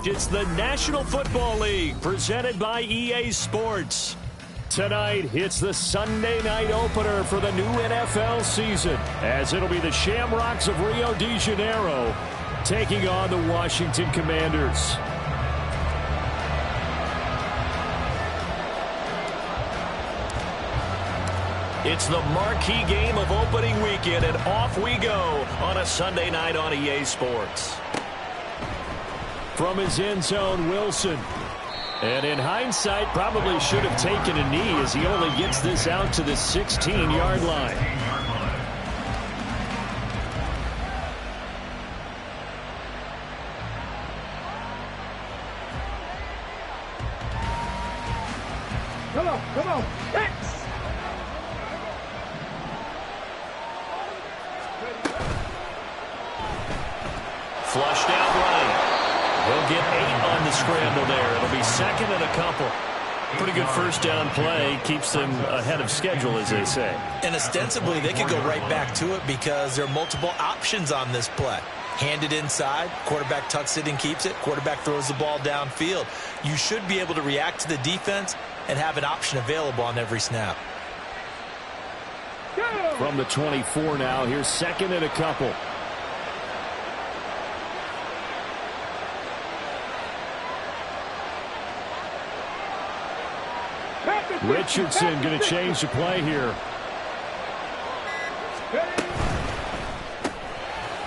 It's the National Football League presented by EA Sports. Tonight, it's the Sunday night opener for the new NFL season, as it'll be the Shamrocks of Rio de Janeiro taking on the Washington Commanders. It's the marquee game of opening weekend, and off we go on a Sunday night on EA Sports. From his end zone, Wilson. And in hindsight, probably should have taken a knee as he only gets this out to the 16-yard line. Come on, X! Flushed out right. He'll get 8 on the scramble there. It'll be second and a couple. Pretty good first down play. Keeps them ahead of schedule, as they say. And ostensibly, they could go right back to it because there are multiple options on this play. Hand it inside, quarterback tucks it and keeps it, quarterback throws the ball downfield. You should be able to react to the defense and have an option available on every snap. From the 24 now, here's second and a couple. Richardson going to change the play here.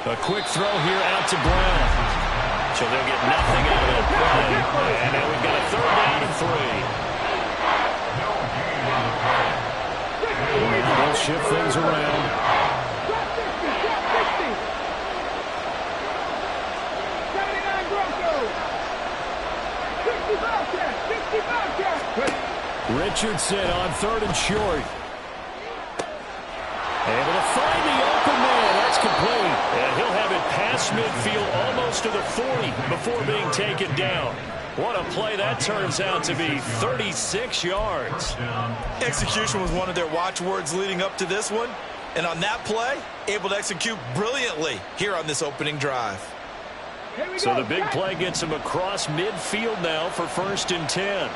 A quick throw here out to Brown. So they'll get nothing out of that play. And now we've got a third down and 3. Now they'll shift things around. Richardson on third and short. Able to find the open man. That's complete. And he'll have it past midfield almost to the 40 before being taken down. What a play that turns out to be. 36 yards. Execution was one of their watchwords leading up to this one. And on that play, able to execute brilliantly here on this opening drive. So the big play gets him across midfield now for 1st and 10.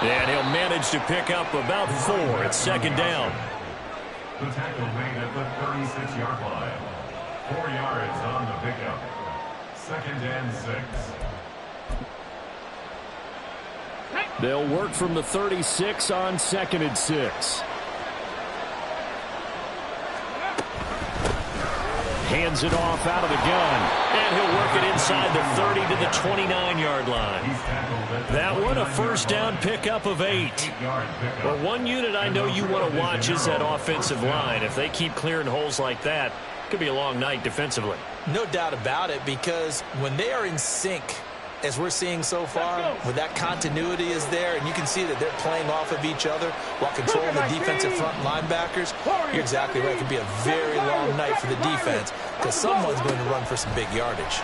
And he'll manage to pick up about 4 at second down. The tackle made at the 36-yard line. 4 yards on the pickup. 2nd and 6. They'll work from the 36 on 2nd and 6. Hands it off out of the gun. And he'll work it inside the 30 to the 29-yard line. That one, a first down pickup of 8. Well, one unit I know you want to watch is that offensive line. If they keep clearing holes like that, it could be a long night defensively. No doubt about it, because when they are in sync, as we're seeing so far, when that continuity is there, and you can see that they're playing off of each other while controlling the defensive front linebackers, you're exactly right. It could be a very long night for the defense because someone's going to run for some big yardage.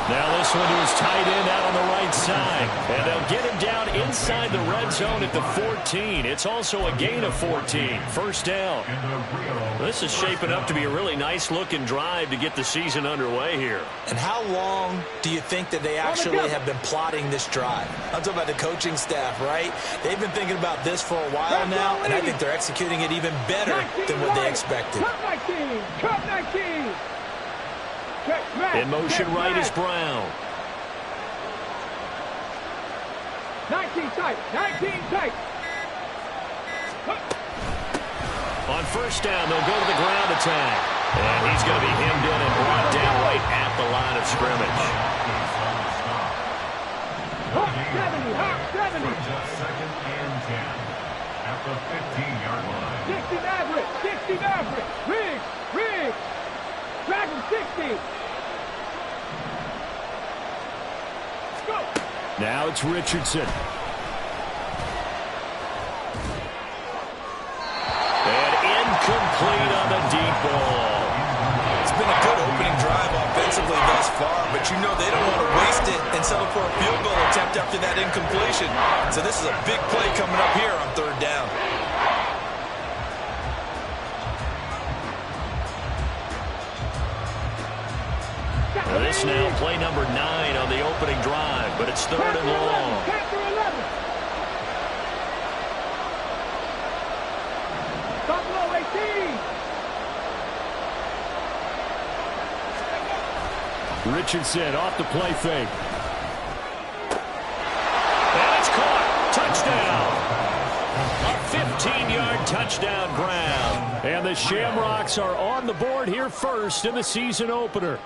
Now this one to his tight end out on the right side. And they'll get him down inside the red zone at the 14. It's also a gain of 14. First down. This is shaping up to be a really nice-looking drive to get the season underway here. And how long do you think that they actually have been plotting this drive? I'm talking about the coaching staff, right? They've been thinking about this for a while now, and I think they're executing it even better than what they expected. Cut 19! In motion right is Brown. 19 tight. On first down, they'll go to the ground attack. And he's going to be hemmed in and brought down right at the line of scrimmage. Hawk 70. Just 2nd and 10 at the 15-yard line. 60 Maverick. Riggs. Dragon 60. Go. Now it's Richardson. And incomplete on the deep ball. It's been a good opening drive offensively. effectively thus far, but you know they don't want to waste it and settle for a field goal attempt after that incompletion. So this is a big play coming up here on third down. This now play number 9 on the opening drive, but it's third and long. Buffalo 18. Richardson off the play fake. And it's caught. Touchdown. A 15-yard touchdown grab. And the Shamrocks are on the board here first in the season opener.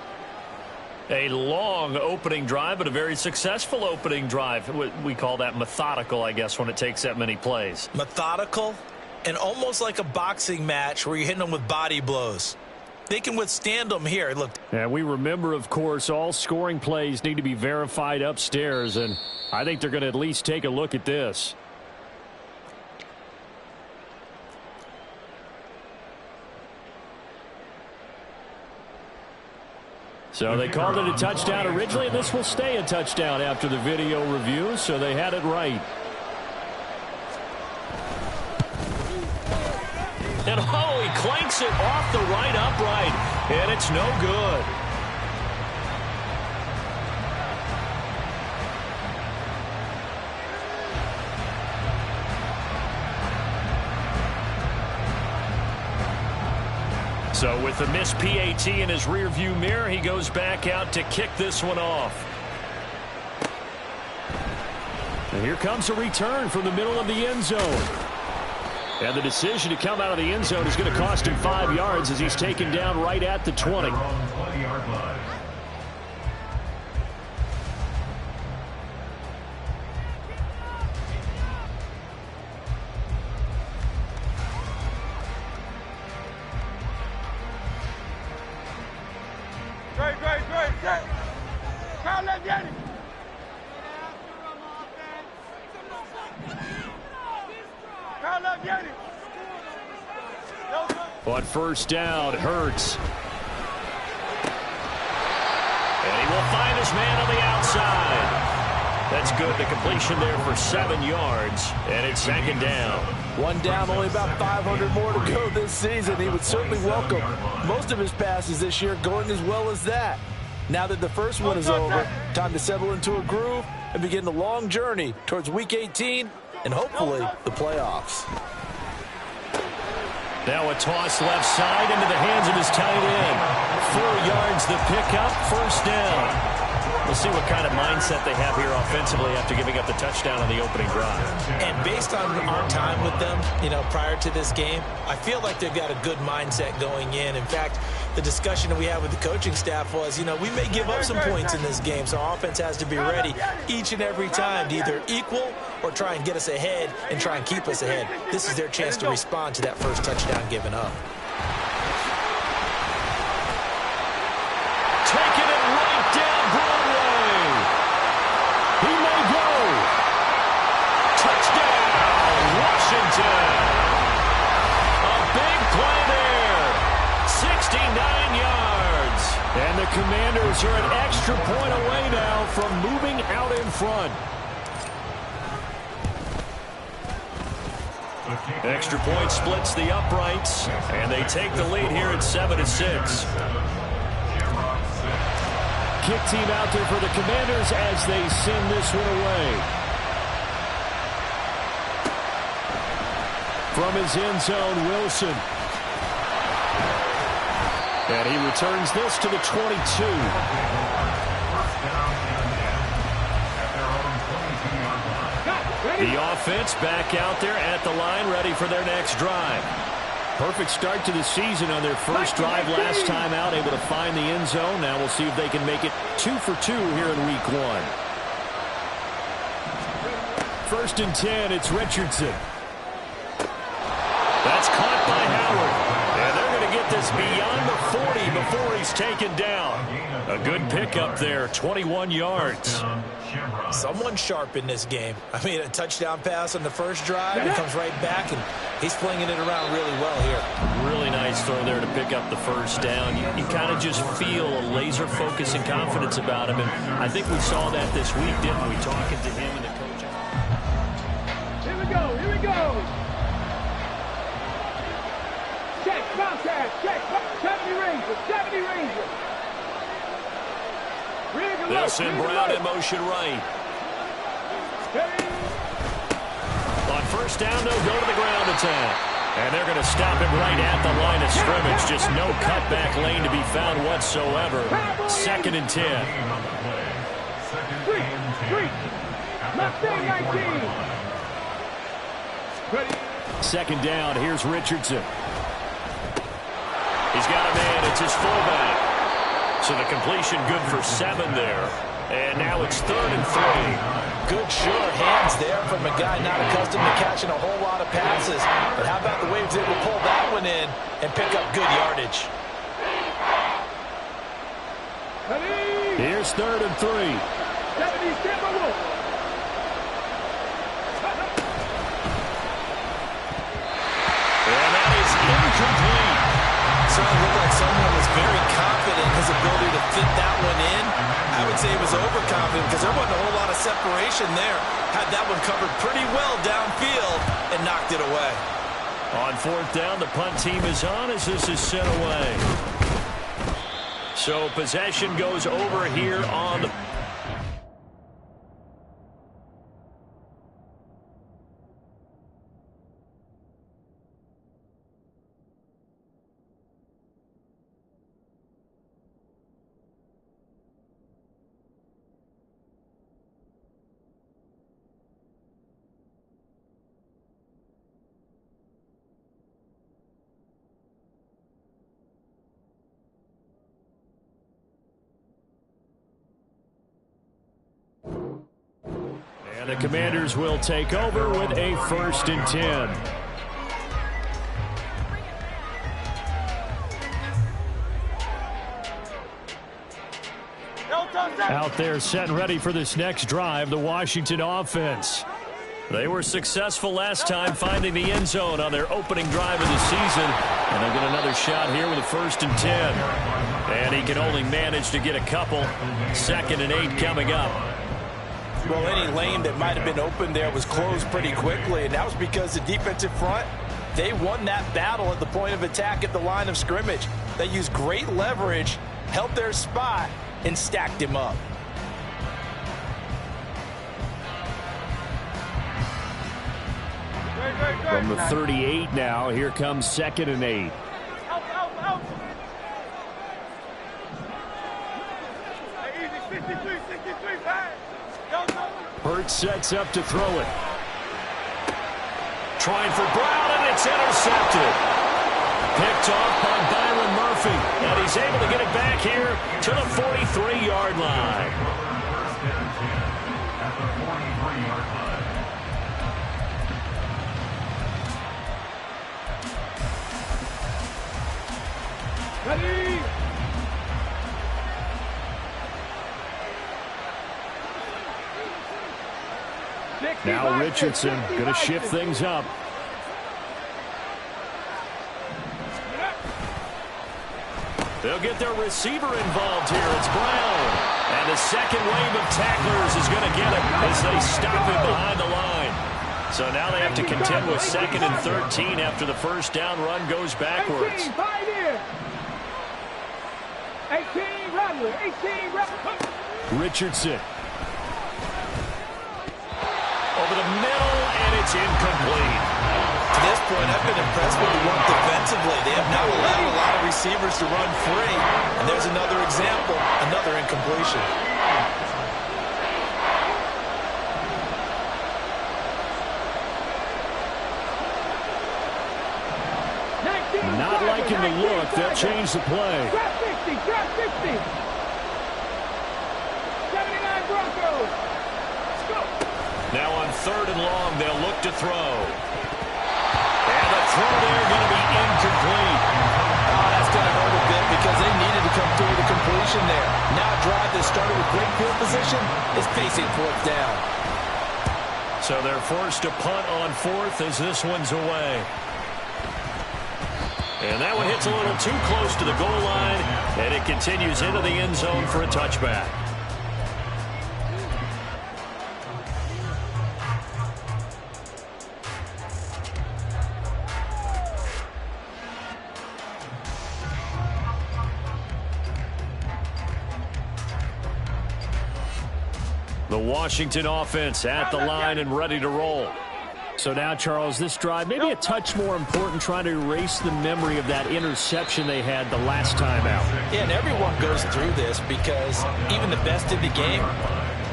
A long opening drive, but a very successful opening drive. We call that methodical, I guess, when it takes that many plays. Methodical and almost like a boxing match where you're hitting them with body blows. They can withstand them here. Look. And we remember, of course, all scoring plays need to be verified upstairs, and I think they're going to at least take a look at this. So they called it a touchdown originally, and this will stay a touchdown after the video review, so they had it right. And he clanks it off the right upright, and it's no good. So with the missed PAT in his rearview mirror, he goes back out to kick this one off. And here comes a return from the middle of the end zone. And the decision to come out of the end zone is going to cost him 5 yards as he's taken down right at the 20. On first down, Hurts. And he will find his man on the outside. That's good. The completion there for 7 yards. And it's second down. One down, only about 500 more to go this season. He would certainly welcome most of his passes this year going as well as that. Now that the first one is over, time to settle into a groove and begin the long journey towards Week 18 and hopefully the playoffs. Now a toss left side into the hands of his tight end. 4 yards the pickup, first down. We'll see what kind of mindset they have here offensively after giving up the touchdown on the opening drive. And based on our time with them, prior to this game, I feel like they've got a good mindset going in. In fact, the discussion that we had with the coaching staff was, we may give up some points in this game, so our offense has to be ready each and every time to either equal or try and get us ahead and try and keep us ahead. This is their chance to respond to that first touchdown given up. Taking it right down Broadway. He may go. Touchdown, Washington. A big play there. 69 yards. And the Commanders are an extra point away now from moving out in front. Extra point splits the uprights, and they take the lead here at 7-6. Kick team out there for the Commanders as they send this one away. From his end zone, Wilson. And he returns this to the 22. The offense back out there at the line, ready for their next drive. Perfect start to the season on their first drive last time out, able to find the end zone. Now we'll see if they can make it 2 for 2 here in week 1. First and 10, it's Richardson. That's caught by Howard. And they're going to get this beyond the 40 before he's taken down. A good pickup there, 21 yards. Someone sharp in this game. I mean, a touchdown pass on the first drive. He comes right back, and he's flinging it around really well here. Really nice throw there to pick up the first down. You kind of just feel a laser focus and confidence about him, and I think we saw that this week, didn't we, talking to him and the coach. Here we go, here we go. Check, contact, check, 70 Rangers, 70 Rangers. They'll send Brown in motion right. On first down, they'll go to the ground attack. And they're going to stop it right at the line of scrimmage. Just no cutback lane to be found whatsoever. 2nd and 10. Second down, here's Richardson. He's got a man, it's his fullback. So the completion good for 7 there. And now it's 3rd and 3. Good sure hands there from a guy not accustomed to catching a whole lot of passes. But how about the way he was able to pull that one in and pick up good yardage? Here's 3rd and 3. And that is incomplete. Certainly looked like someone was very confident in his ability to fit that one in. I would say he was overconfident because there wasn't a whole lot of separation there. Had that one covered pretty well downfield and knocked it away. On 4th down, the punt team is on as this is sent away. So possession goes over here on the... And the Commanders will take over with a 1st and 10. Out there set and ready for this next drive, the Washington offense. They were successful last time finding the end zone on their opening drive of the season. And they'll get another shot here with a 1st and 10. And he can only manage to get a couple. 2nd and 8 coming up. Well, any lane that might have been open there was closed pretty quickly, and that was because the defensive front, they won that battle at the point of attack at the line of scrimmage. They used great leverage, held their spot, and stacked him up. From the 38 now, here comes 2nd and 8. Hurts sets up to throw it. Trying for Brown, and it's intercepted. Picked off by Byron Murphy, and he's able to get it back here to the 43-yard line. At the 43-yard line. Ready? Now Richardson going to shift things up. They'll get their receiver involved here. It's Brown. And the second wave of tacklers is going to get him as they stop him behind the line. So now they have to contend with 2nd and 13 after the first down run goes backwards. 18 Rattler, 18 Rattler. Richardson. Over the middle, and it's incomplete. To this point, I've been impressed with the work defensively. They have now allowed a lot of receivers to run free. And there's another example, another incompletion. Not liking the look. They'll change the play. Drop 60, drop 60. 79 Broncos. Let's go. Now on 3rd and long, they'll look to throw. And the throw there going to be incomplete. Oh, that's going to hurt a bit because they needed to come through the completion there. Now a drive that started with great field position is facing 4th down. So they're forced to punt on 4th as this one's away. And that one hits a little too close to the goal line, and it continues into the end zone for a touchback. The Washington offense at the line and ready to roll. So now, Charles, this drive maybe a touch more important, trying to erase the memory of that interception they had the last time out. Yeah, and everyone goes through this because even the best in the game,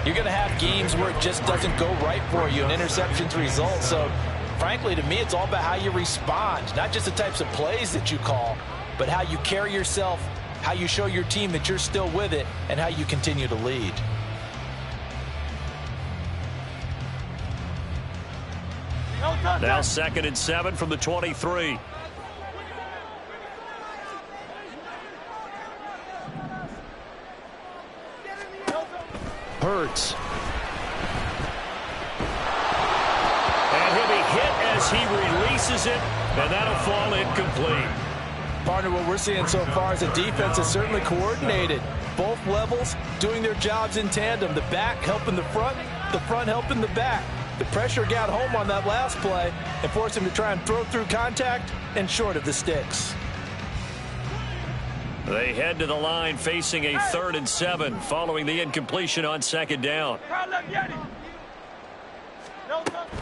you're going to have games where it just doesn't go right for you, and interceptions result. So, frankly, to me, it's all about how you respond, not just the types of plays that you call, but how you carry yourself, how you show your team that you're still with it, and how you continue to lead. Now 2nd and 7 from the 23. Hurts. And he'll be hit as he releases it, and that'll fall incomplete. Partner, what we're seeing so far is the defense is certainly coordinated. Both levels doing their jobs in tandem. The back helping the front helping the back. The pressure got home on that last play and forced him to try and throw through contact and short of the sticks. They head to the line facing a 3rd and 7 following the incompletion on 2nd down.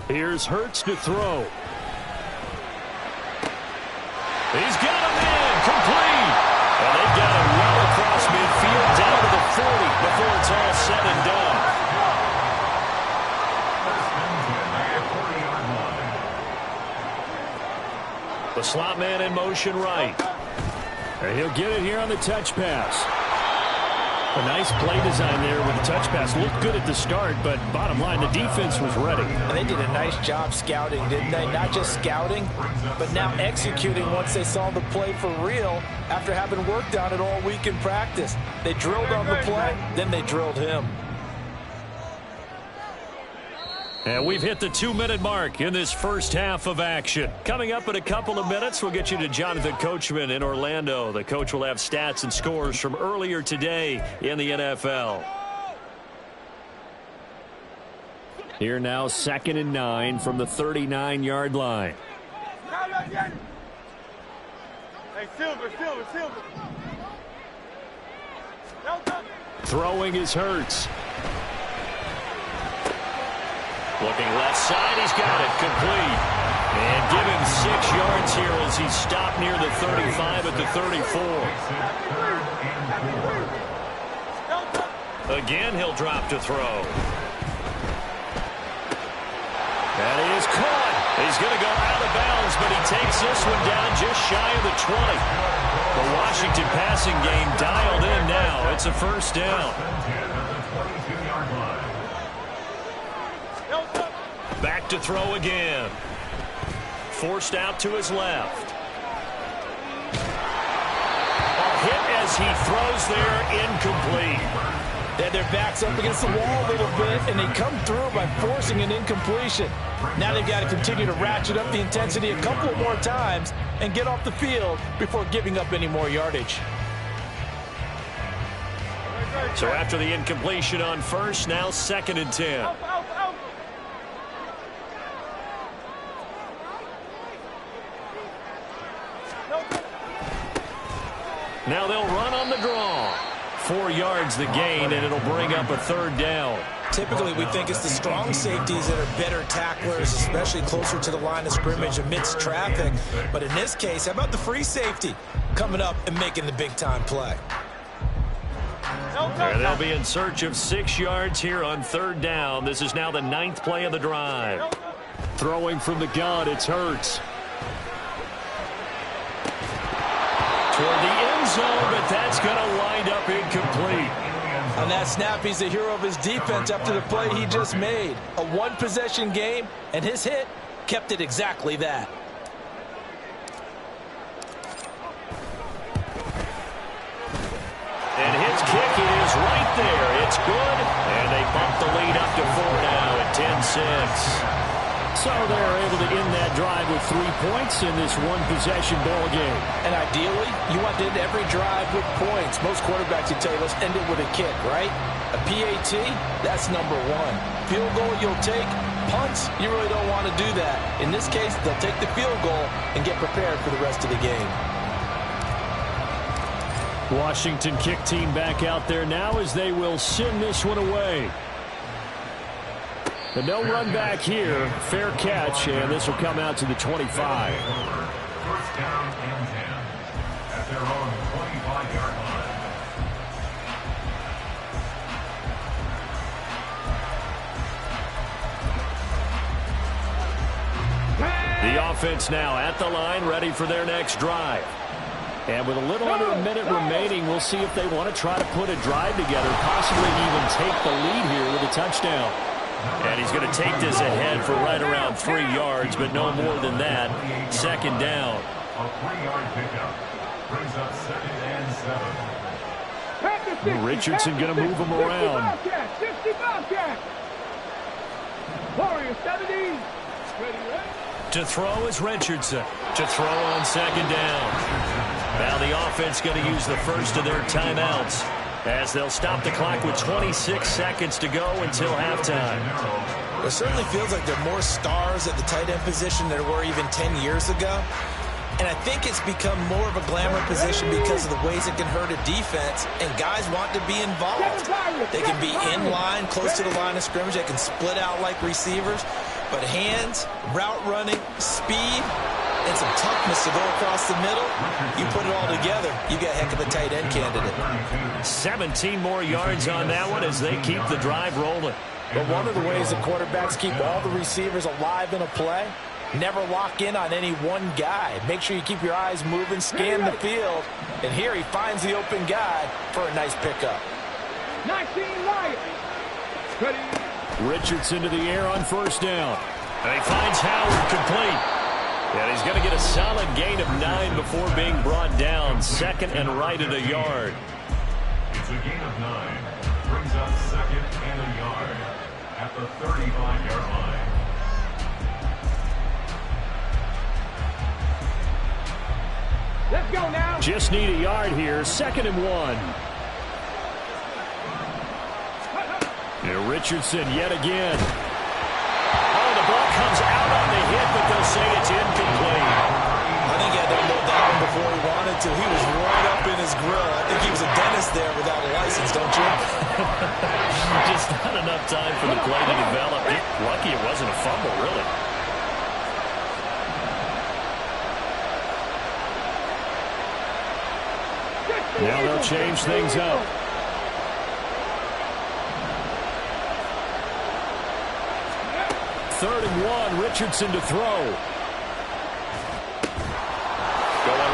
Here's Hurts to throw. He's got him in, complete. And they've got him well across midfield down to the 40 before it's all said and done. The slot man in motion right. And he'll get it here on the touch pass. A nice play design there with the touch pass. Looked good at the start, but bottom line, the defense was ready. And they did a nice job scouting, didn't they? Not just scouting, but now executing once they saw the play for real after having worked on it all week in practice. They drilled on the play, then they drilled him. And we've hit the 2-minute mark in this first half of action. Coming up in a couple of minutes, we'll get you to Jonathan Coachman in Orlando. The coach will have stats and scores from earlier today in the NFL. Here now, 2nd and 9 from the 39-yard line. Hey, Silver. Throwing is Hurts. Looking left side, he's got it, complete. And give him 6 yards here as he's stopped near the 35 at the 34. Again, he'll drop to throw. And he is caught. He's going to go out of bounds, but he takes this one down just shy of the 20. The Washington passing game dialed in now. It's a 1st down. Back to throw again. Forced out to his left. A hit as he throws there, incomplete. They had their backs up against the wall a little bit, and they come through by forcing an incompletion. Now they've got to continue to ratchet up the intensity a couple more times and get off the field before giving up any more yardage. So after the incompletion on 1st, now 2nd and 10. Now they'll run on the draw. 4 yards the gain, and it'll bring up a 3rd down. Typically, we think it's the strong safeties that are better tacklers, especially closer to the line of scrimmage amidst traffic. But in this case, how about the free safety coming up and making the big-time play? And they'll be in search of 6 yards here on 3rd down. This is now the 9th play of the drive. Throwing from the gun, it's Hurts. Toward the end zone, but that's going to wind up incomplete. On that snap, he's the hero of his defense after the play he just made. A one-possession game, and his hit kept it exactly that. And his kick is right there. It's good, and they bump the lead up to 4 now at 10-6. So they're able to end that drive with 3 points in this one-possession ball game. And ideally, you want to end every drive with points. Most quarterbacks would tell you, let's end it with a kick, right? A PAT, that's number one. Field goal you'll take. Punts, you really don't want to do that. In this case, they'll take the field goal and get prepared for the rest of the game. Washington kick team back out there now as they will send this one away. But no run back here. Fair catch, and this will come out to the 25. First down and 10 at their own 25-yard line. The offense now at the line, ready for their next drive. And with a little under a minute remaining, we'll see if they want to try to put a drive together, possibly even take the lead here with a touchdown. And he's going to take this ahead for right around 3 yards, but no more than that. Second down. A 3-yard pickup brings up 2nd and 7. Richardson going to move him around. 60 Bobcat. Warriors 70. Ready. To throw is Richardson. To throw on second down. Now the offense going to use the first of their timeouts, as they'll stop the clock with 26 seconds to go until halftime. It certainly feels like there are more stars at the tight end position than there were even 10 years ago. And I think it's become more of a glamour position because of the ways it can hurt a defense, and guys want to be involved. They can be in line, close to the line of scrimmage. They can split out like receivers. But hands, route running, speed, and some toughness to go across the middle, you put it all together, you got a heck of a tight end candidate. 17 more yards on that one as they keep the drive rolling. But one of the ways that quarterbacks keep all the receivers alive in a play, never lock in on any one guy. Make sure you keep your eyes moving, scan the field, and here he finds the open guy for a nice pickup. 19 Lions. Ready. Richardson to the air on first down. And he finds Howard complete. And he's going to get a solid gain of 9 before being brought down. Second and right at a yard. It's a gain of 9. Brings up 2nd and a yard at the 35-yard line. Let's go now. Just need a yard here. 2nd and 1. Now Richardson yet again. Oh, the ball comes out on the hit, but they'll say it's incomplete. I think he had to unload that one before he wanted to. He was right up in his grill. I think he was a dentist there without a license, don't you? Just not enough time for the play to develop. Lucky it wasn't a fumble, really. Now they'll change things up. Third and 1, Richardson to throw. Going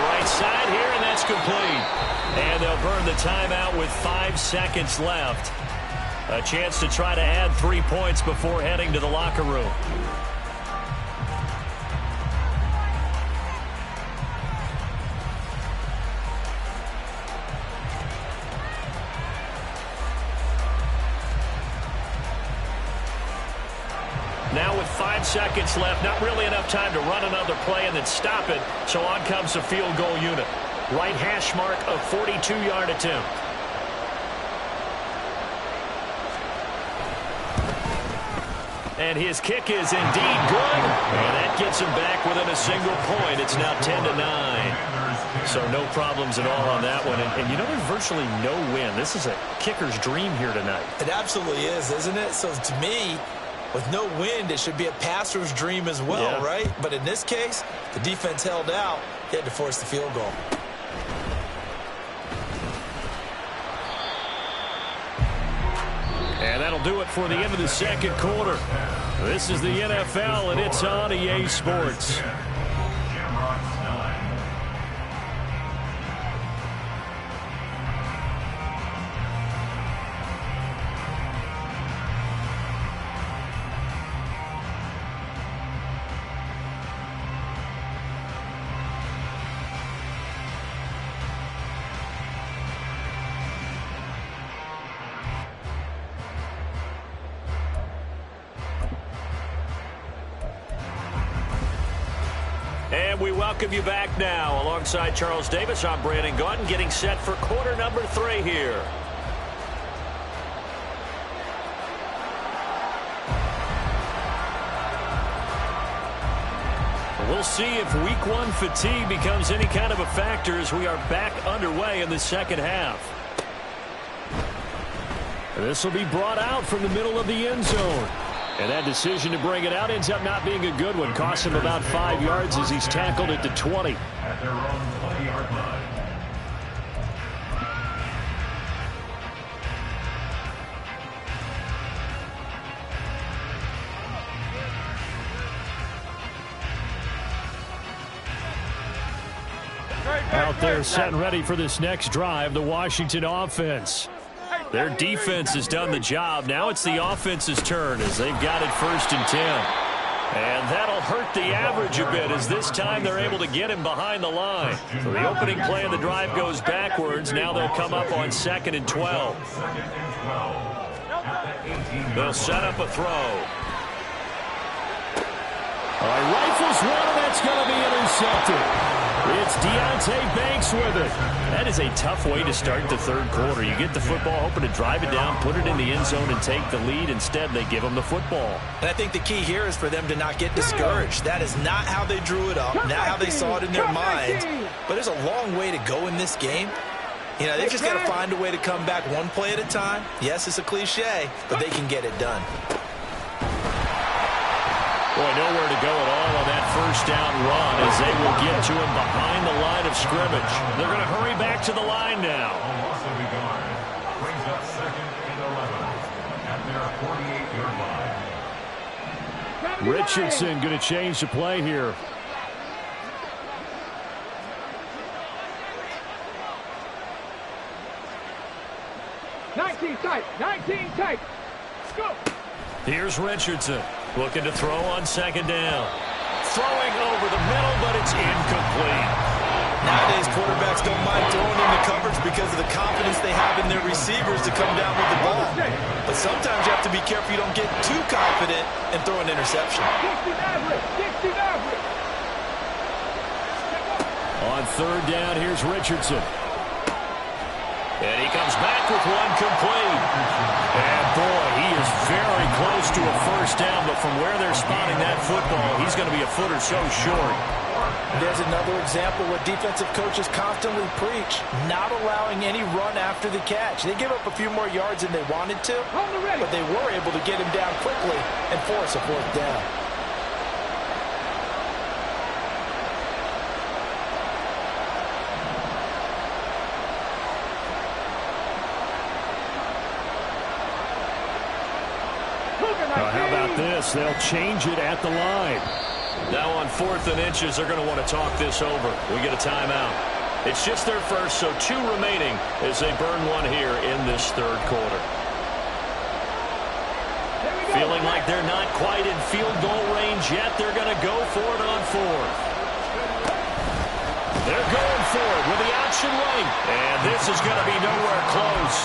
right side here, and that's complete. And they'll burn the timeout with 5 seconds left. A chance to try to add 3 points before heading to the locker room. Now with 5 seconds left, not really enough time to run another play and then stop it. So on comes the field goal unit. Right hash mark, a 42-yard attempt. And his kick is indeed good. And that gets him back within a single point. It's now 10-9. So no problems at all on that one. And you know, there's virtually no win. This is a kicker's dream here tonight. It absolutely is, isn't it? So to me, with no wind, it should be a passer's dream as well, yeah. Right? But in this case, the defense held out. They had to force the field goal. And that'll do it for the end of the second quarter. This is the NFL, and it's on EA Sports. And we welcome you back now. Alongside Charles Davis, I'm Brandon Gaudin, getting set for quarter number 3 here. We'll see if week 1 fatigue becomes any kind of a factor as we are back underway in the second half. This will be brought out from the middle of the end zone. And that decision to bring it out ends up not being a good one. Costs him about 5 yards as he's tackled at the 20. At their own 20-yard line. Out there set and ready for this next drive, the Washington offense. Their defense has done the job. Now it's the offense's turn as they've got it 1st and 10. And that'll hurt the average a bit as this time they're able to get him behind the line. So the opening play of the drive goes backwards. Now they'll come up on 2nd and 12. They'll set up a throw. Rifles one, and that's going to be intercepted. It's Deonte Banks with it. That is a tough way to start the 3rd quarter. You get the football, hoping to drive it down, put it in the end zone, and take the lead. Instead, they give them the football. And I think the key here is for them to not get discouraged. That is not how they drew it up, not how they saw it in their minds. But there's a long way to go in this game. You know, they've just got to find a way to come back one play at a time. Yes, it's a cliche, but they can get it done. Boy, nowhere to go at all on that 1st down run as they will get to him behind the line of scrimmage. They're going to hurry back to the line now. Loss of a guard. Brings up 2nd and 11 at their 48-yard line. Richardson going to change the play here. Tight. 19 tight. Go. Here's Richardson looking to throw on 2nd down. Throwing over the middle, but it's incomplete. Nowadays, quarterbacks don't mind throwing into coverage because of the confidence they have in their receivers to come down with the ball. But sometimes you have to be careful you don't get too confident and throw an interception. 60 average. On 3rd down, here's Richardson. And he comes back with one complete. And boy, he is very close to a 1st down, but from where they're spotting that football, he's going to be a foot or so short. There's another example what defensive coaches constantly preach, not allowing any run after the catch. They give up a few more yards than they wanted to, but they were able to get him down quickly and force a 4th down. How about this? They'll change it at the line. Now on 4th and inches, they're going to want to talk this over. We get a timeout. It's just their first, so 2 remaining as they burn one here in this 3rd quarter. Feeling like they're not quite in field goal range yet. They're going to go for it on 4th. They're going for it with the option right. And this is going to be nowhere close.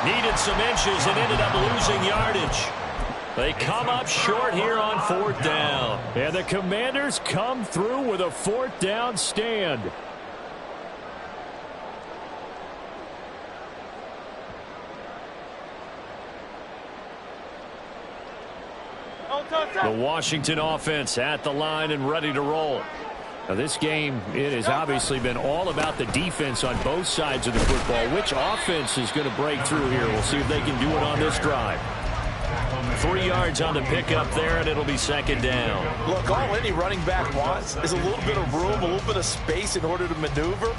Needed some inches and ended up losing yardage. They come up short here on 4th down. And the Commanders come through with a 4th down stand. The Washington offense at the line and ready to roll. Now this game, it has obviously been all about the defense on both sides of the football. Which offense is going to break through here? We'll see if they can do it on this drive. 3 yards on the pickup there, and it'll be 2nd down. Look, all any running back wants is a little bit of room, a little bit of space in order to maneuver.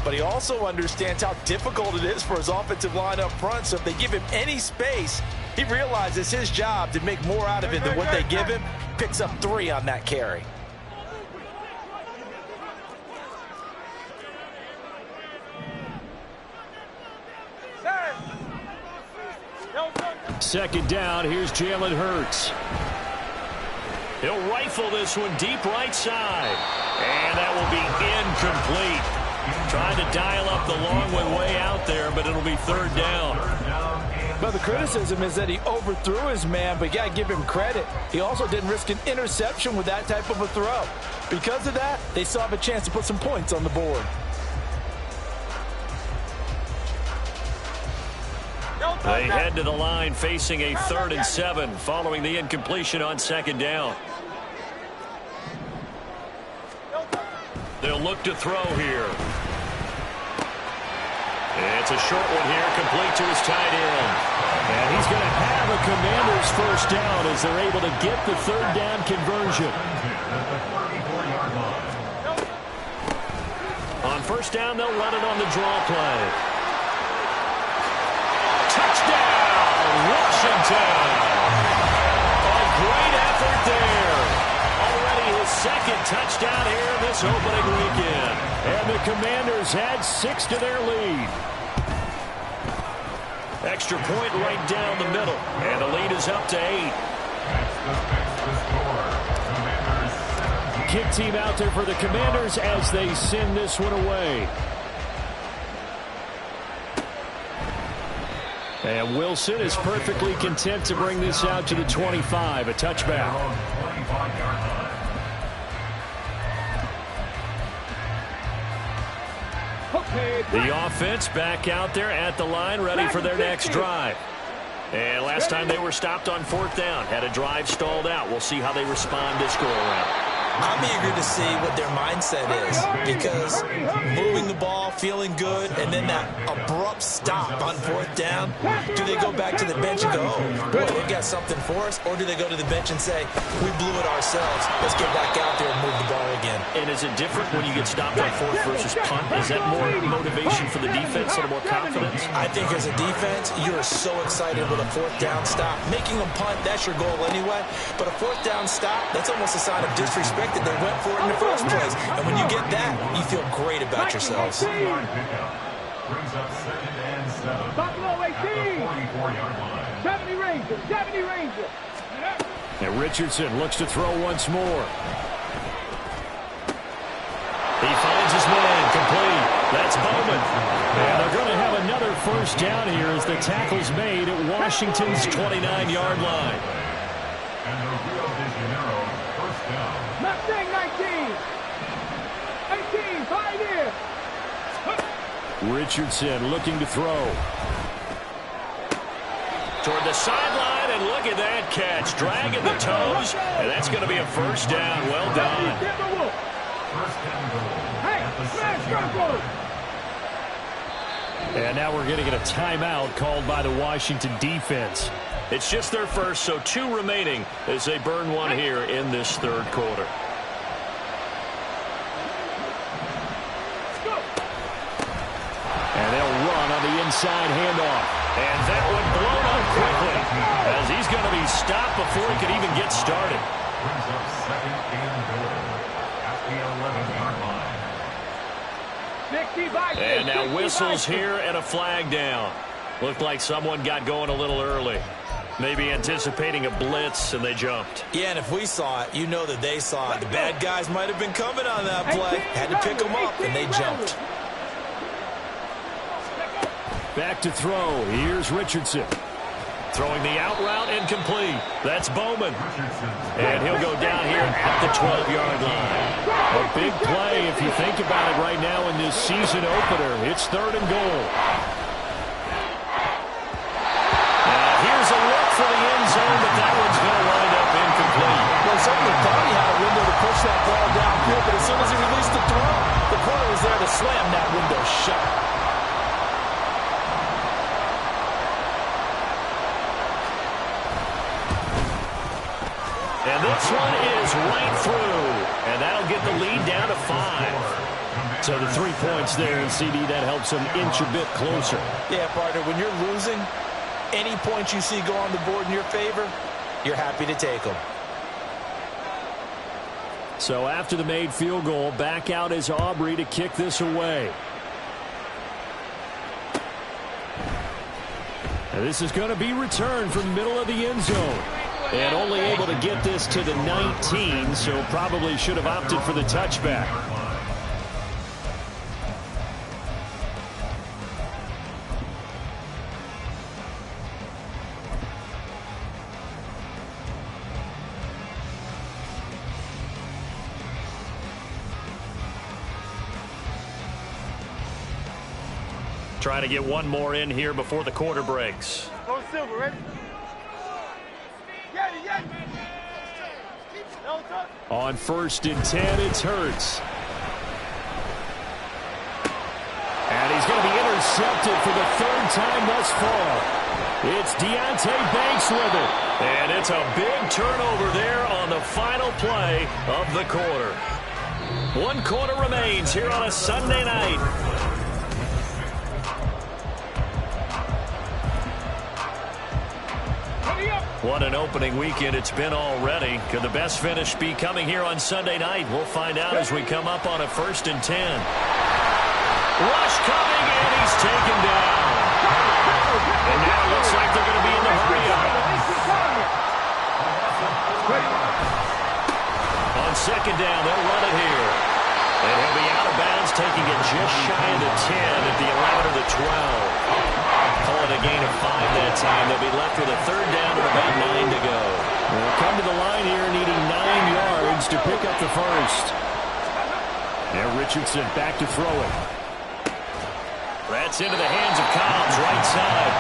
But he also understands how difficult it is for his offensive line up front. So if they give him any space, he realizes his job to make more out of it than what they give him. Picks up 3 on that carry. Second down, here's Jalen Hurts. He'll rifle this one deep right side. And that will be incomplete. Trying to dial up the long one way out there, but it'll be 3rd down. But the criticism is that he overthrew his man, but you got to give him credit. He also didn't risk an interception with that type of a throw. Because of that, they still have a chance to put some points on the board. They head to the line facing a 3rd and 7 following the incompletion on 2nd down. They'll look to throw here. It's a short one here, complete to his tight end. And he's going to have a Commanders first down as they're able to get the 3rd down conversion. On 1st down, they'll run it on the draw play. Touchdown, Washington. A great effort there. Already his 2nd touchdown here this opening weekend. And the Commanders add 6 to their lead. Extra point right down the middle. And the lead is up to 8. Kick team out there for the Commanders as they send this one away. And Wilson is perfectly content to bring this out to the 25, a touchback. The offense back out there at the line, ready for their next drive. And last time they were stopped on 4th down, had a drive stalled out. We'll see how they respond this go-around. I'm eager to see what their mindset is, because moving the ball, feeling good, and then that abrupt stop on 4th down, do they go back to the bench and go, oh, boy, they got something for us, or do they go to the bench and say, we blew it ourselves, let's get back out there and move the ball again? And is it different when you get stopped on 4th versus punt? Is that more motivation for the defense, a little more confidence? I think as a defense, you're so excited with a 4th down stop. Making them punt, that's your goal anyway, but a 4th down stop, that's almost a sign of disrespect that they went for it in the first place. And when you get that, you feel great about yourselves. Brings up 2nd and 7. Buffalo 18. At the 44-yard line. 70 Rangers. 70 Rangers. And Richardson looks to throw once more. He finds his man, complete. That's Bowman. And they're going to have another first down here as the tackle's made at Washington's 29-yard line. And the Rio de Janeiro first down. Mustang 19. 18. 5 here. Richardson looking to throw. Toward the sideline, and look at that catch. Dragging the toes, and that's going to be a first down. Well done. First and goal. Hey, smash circle. And now we're going to get a timeout called by the Washington defense. It's just their first, so 2 remaining as they burn one here in this 3rd quarter. And they'll run on the inside handoff. And that one blown up quickly as he's going to be stopped before he could even get started. Brings up 2nd and goal at the 11-yard line. 65. And now whistles here and a flag down. Looked like someone got going a little early. Maybe anticipating a blitz, and they jumped. Yeah, and if we saw it, you know that they saw it. The bad guys might have been coming on that play. Had to pick them up, and they jumped. Back to throw. Here's Richardson. Throwing the out route incomplete. That's Bowman. And he'll go down here at the 12-yard line. A big play if you think about it right now in this season opener. It's 3rd and goal. Here's a look for the end zone, but that one's going to wind up incomplete. Well, certainly thought he had a window to push that ball downfield, but as soon as he released the throw, the corner was there to slam that window shut. And this one is right through, and that'll get the lead down to 5. So the 3 points there, and CD, that helps them inch a bit closer. Yeah, partner, when you're losing, any points you see go on the board in your favor, you're happy to take them. So after the made field goal, back out is Aubrey to kick this away. And this is going to be returned from the middle of the end zone. And only able to get this to the 19, so probably should have opted for the touchback. Trying to get one more in here before the quarter breaks. Go Silver, ready? On 1st and 10, it's Hurts. And he's going to be intercepted for the 3rd time thus far. It's Deonte Banks with it. And it's a big turnover there on the final play of the quarter. 1 quarter remains here on a Sunday night. What an opening weekend it's been already. Could the best finish be coming here on Sunday night? We'll find out as we come up on a 1st and 10. Rush coming, and he's taken down. And now it looks like they're going to be in the hurry-up. On 2nd down, they'll run it here. And he'll be out of bounds, taking it just shy of the 10 at the 11 or the 12. Call it a gain of 5 that time. They'll be left with a 3rd down and about 9 to go. They'll come to the line here needing 9 yards to pick up the 1st. Now Richardson back to throw it. That's into the hands of Cobbs, right side.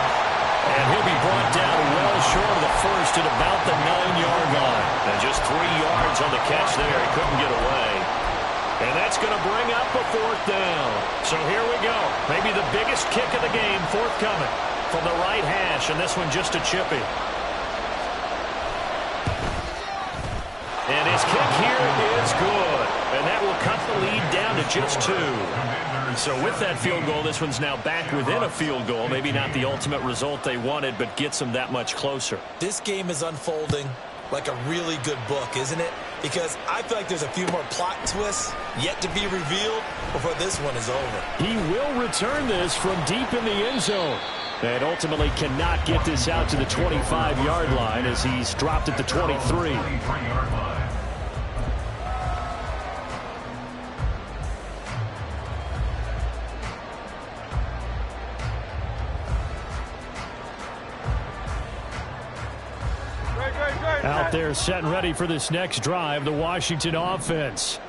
And he'll be brought down well short of the 1st at about the 9-yard line. And just 3 yards on the catch there. He couldn't get away. And that's going to bring up a 4th down. So here we go. Maybe the biggest kick of the game forthcoming from the right hash, and this one just a chippy. And his kick here is good. And that will cut the lead down to just 2. So with that field goal, this one's now back within a field goal. Maybe not the ultimate result they wanted, but gets them that much closer. This game is unfolding like a really good book, isn't it? Because I feel like there's a few more plot twists yet to be revealed before this one is over. He will return this from deep in the end zone. And ultimately cannot get this out to the 25-yard line as he's dropped at the 23. Out there set and ready for this next drive, the Washington offense.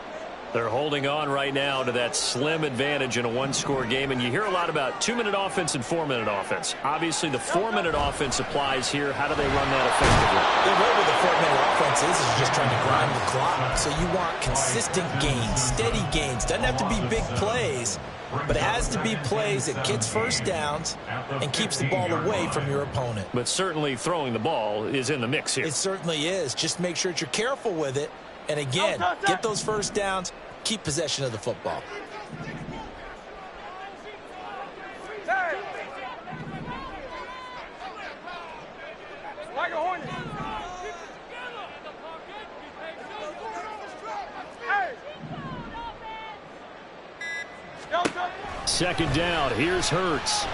They're holding on right now to that slim advantage in a 1-score game, and you hear a lot about 2-minute offense and 4-minute offense. Obviously, the 4-minute offense applies here. How do they run that effectively? The way with the 4-minute offense is just trying to grind the clock. So you want consistent gains, steady gains. Doesn't have to be big plays, but it has to be plays that gets 1st downs and keeps the ball away from your opponent. But certainly throwing the ball is in the mix here. It certainly is. Just make sure that you're careful with it. And again, get those 1st downs, keep possession of the football. Like a hornet. Hey. 2nd down, here's Hurts.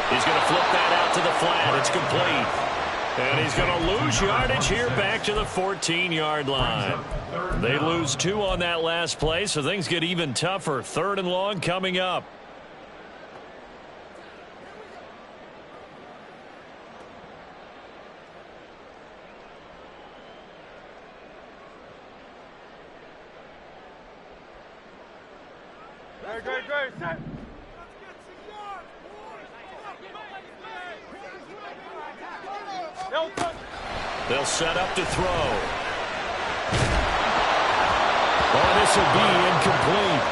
He's going to flip that out to the flat. It's complete. And he's going to lose yardage here back to the 14-yard line. They lose 2 on that last play, so things get even tougher. 3rd and long coming up. Great. Set. They'll set up to throw. Oh, this will be incomplete.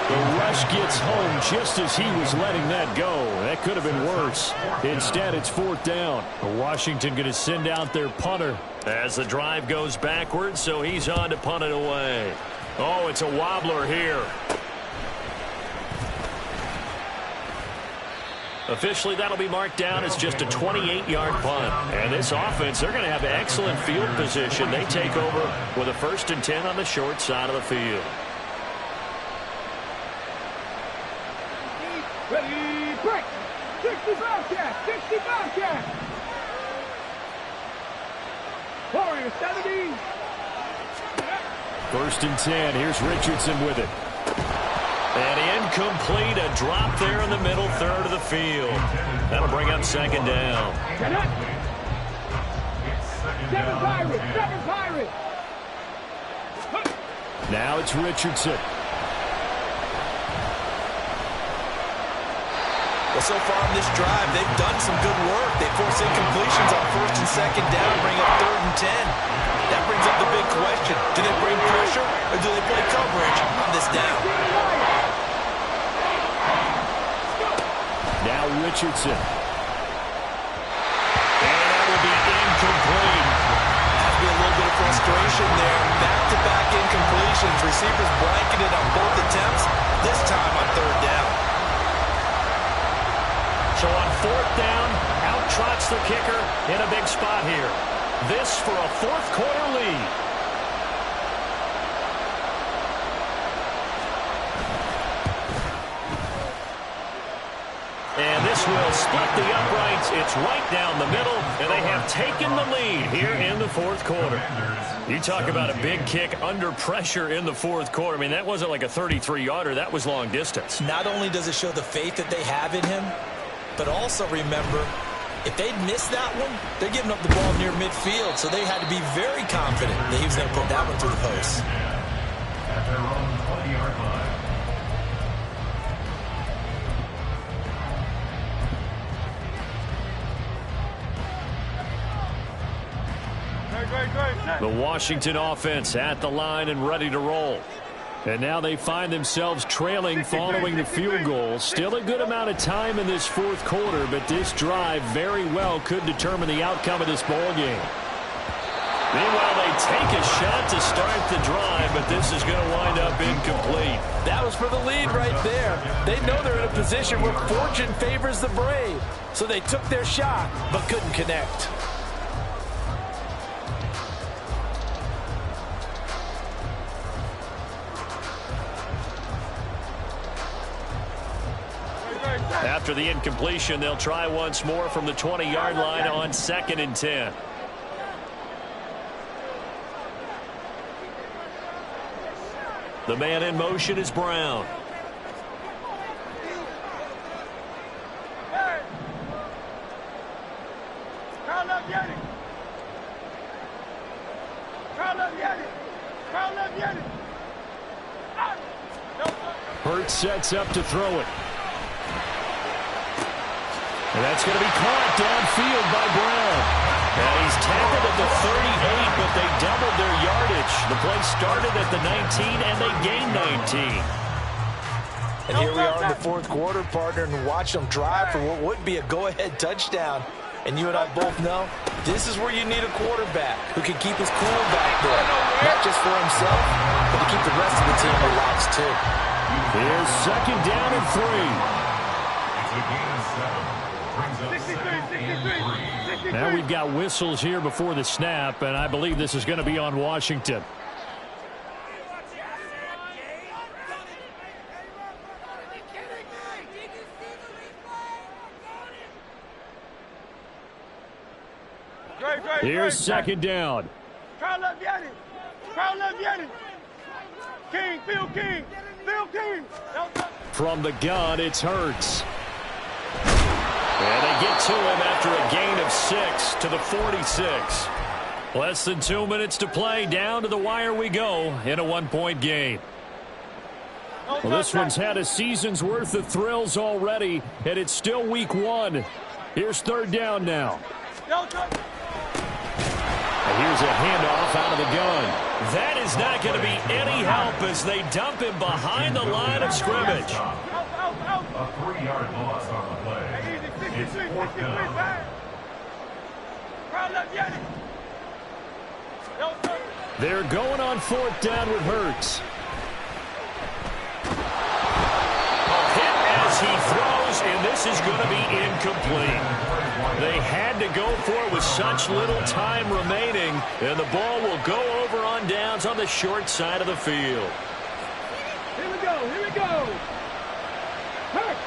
The rush gets home just as he was letting that go. That could have been worse. Instead, it's 4th down. Washington going to send out their punter. As the drive goes backwards, so he's on to punt it away. Oh, it's a wobbler here. Officially, that'll be marked down as just a 28-yard punt. And this offense, they're going to have excellent field position. They take over with a 1st and 10 on the short side of the field. Ready, break. 65 catch, 65 catch. Warriors 70. 1st and 10, here's Richardson with it. And incomplete, a drop there in the middle 3rd of the field. That'll bring up 2nd down. 7 Pirates. Now it's Richardson. Well, so far on this drive, they've done some good work. They force incompletions on 1st and 2nd down, bring up 3rd and 10. That brings up the big question. Do they bring pressure or do they play coverage on this down? Now Richardson. And that will be incomplete. Has to be a little bit of frustration there. Back-to-back incompletions. Receivers blanketed on both attempts, this time on 3rd down. So on 4th down, out trots the kicker in a big spot here. This for a 4th quarter lead. And this will split the uprights. It's right down the middle, and they have taken the lead here in the 4th quarter. You talk about a big kick under pressure in the 4th quarter. I mean, that wasn't like a 33-yarder. That was long distance. Not only does it show the faith that they have in him, but also remember, if they'd missed that one, they're giving up the ball near midfield, so they had to be very confident that he was going to put that one through the post. At their own 20-yard line. The Washington offense at the line and ready to roll. And now they find themselves trailing following the field goal. Still a good amount of time in this 4th quarter, but this drive very well could determine the outcome of this ball game. Meanwhile, they take a shot to start the drive, but this is going to wind up incomplete. That was for the lead right there. They know they're in a position where fortune favors the brave. So they took their shot, but couldn't connect. After the incompletion, they'll try once more from the 20-yard line on 2nd and 10. The man in motion is Brown. Hurts sets up to throw it. And that's going to be caught downfield by Brown. And he's tackled at the 38, but they doubled their yardage. The play started at the 19, and they gained 19. And here we are in the 4th quarter, partner, and watch them drive for what would be a go-ahead touchdown. And you and I both know this is where you need a quarterback who can keep his cool back there. Not just for himself, but to keep the rest of the team relaxed, too. Here's 2nd down and 3. It's a gain of 7. Now we've got whistles here before the snap, and I believe this is going to be on Washington. Here's 2nd down. From the gun, it's Hurts. And they get to him after a gain of 6 to the 46. Less than 2 minutes to play. Down to the wire we go in a 1-point game. Well, this one's had a season's worth of thrills already, and it's still week 1. Here's 3rd down now. And here's a handoff out of the gun. That is not going to be any help as they dump him behind the line of scrimmage. A 3-yard loss on the play. It's 4th down. They're going on 4th down with Hurts. Hit as he throws, and this is going to be incomplete. They had to go for it with such little time remaining, and the ball will go over on downs on the short side of the field. Here we go, here we go. Hurt.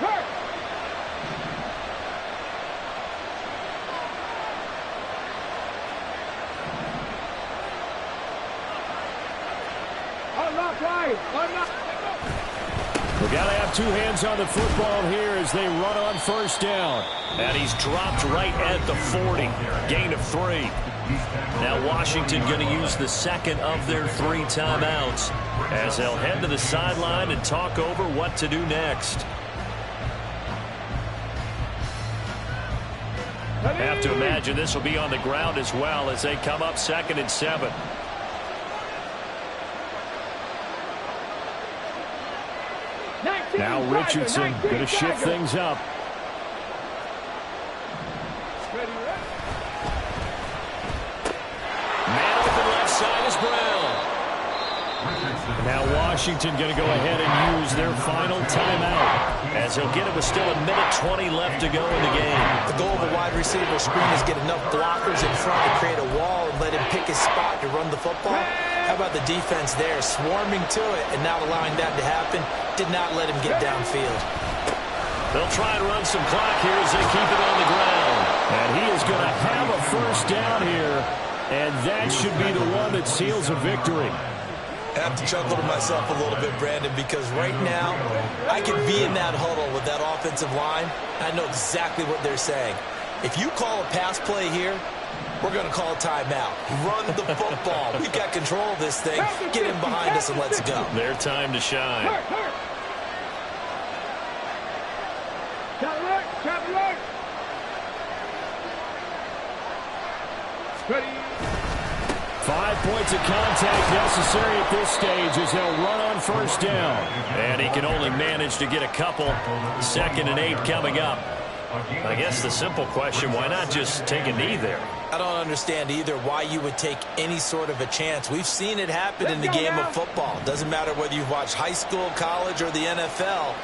We've got to have 2 hands on the football here as they run on 1st down. And he's dropped right at the 40. Gain of 3. Now Washington going to use the 2nd of their 3 timeouts as they'll head to the sideline and talk over what to do next. Have to imagine this will be on the ground as well as they come up 2nd and 7. Now Richardson going to shift things up. Man open left side is Brown. Now Washington going to go ahead and use their final timeout as he'll get it with still 1:20 left to go in the game. The goal of a wide receiver screen is get enough blockers in front to create a wall and let him pick his spot to run the football. How about the defense there, swarming to it and not allowing that to happen? Did not let him get downfield. They'll try and run some clock here as they keep it on the ground. And he is going to have a first down here, and that should be the one that seals a victory. I have to chuckle to myself a little bit, Brandon, because right now I could be in that huddle with that offensive line. I know exactly what they're saying. If you call a pass play here, we're going to call a timeout. Run the football. We've got control of this thing. Get him behind us and let's go. Their time to shine. Ready. 5 points of contact necessary at this stage as they'll run on first down. And he can only manage to get a couple. 2nd and 8 coming up. I guess the simple question, why not just take a knee there? I don't understand either why you would take any sort of a chance. We've seen it happen in the game of football. Doesn't matter whether you've watched high school, college, or the NFL.